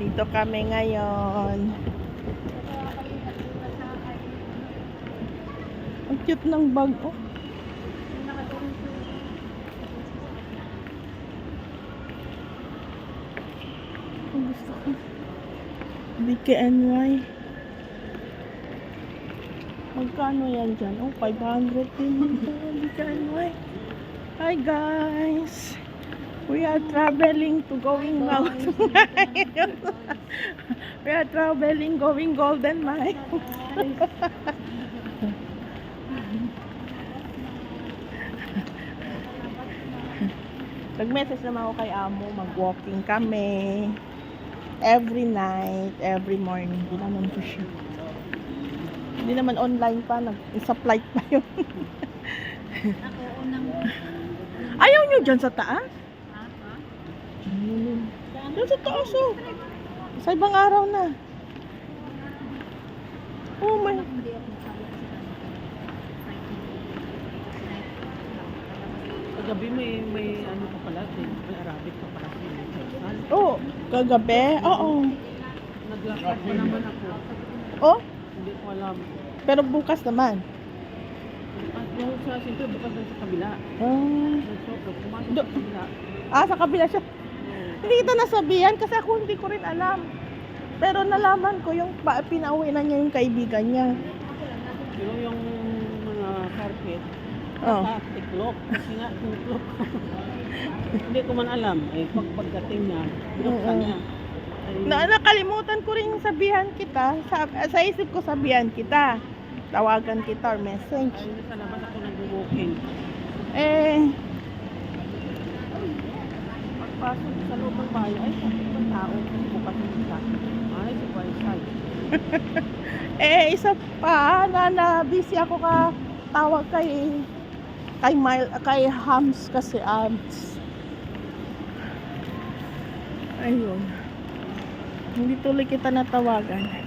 Dito kami ngayon. Ang cute ng bag, oh. Ang gusto ko. DKNY. Magkano yan dyan? Oh, 500 din ito. DKNY. Hi guys. We are traveling to going out. We are traveling going Golden Mile. Nag-message naman ako kay Amo, mag-walking kami every night, every morning. Ginanon ko siya. Hindi naman online pa, sa flight pa yun. Ayaw nyo dyan sa taas? Dyan sa taas, oh. Sa ibang araw na. Oh my. Kagabi may ano pa pala, may Arabic pa pala. Oh, kagabi? Oo. Naglakad pa naman ako. Oh? Hindi ko alam. Pero bukas naman. At yung sa siyempre bukas doon sa kabila. Pumasok sa kabila. Sa kabila siya. Hindi kita nasabihan kasi ako hindi ko rin alam. Pero nalaman ko yung pinauwi na niya yung kaibigan niya. Pero yung mga carpet, tiklop. Kasi nga, tiklop. Hindi ko man alam. Pagdating niya, binuksan niya. Nakalimutan ko rin sabihan kita. Sa isip ko sabihan kita. Tawagan kita or message. Ay, sa labas ako nag-walking. Pagpasok sa loob ng bahay, ay, ang tao. Bukas yung isa. Ay, si Paisay. Isa pa na busy ako tawag kay Hams kasi ayun. Hindi tuloy kita natawagan.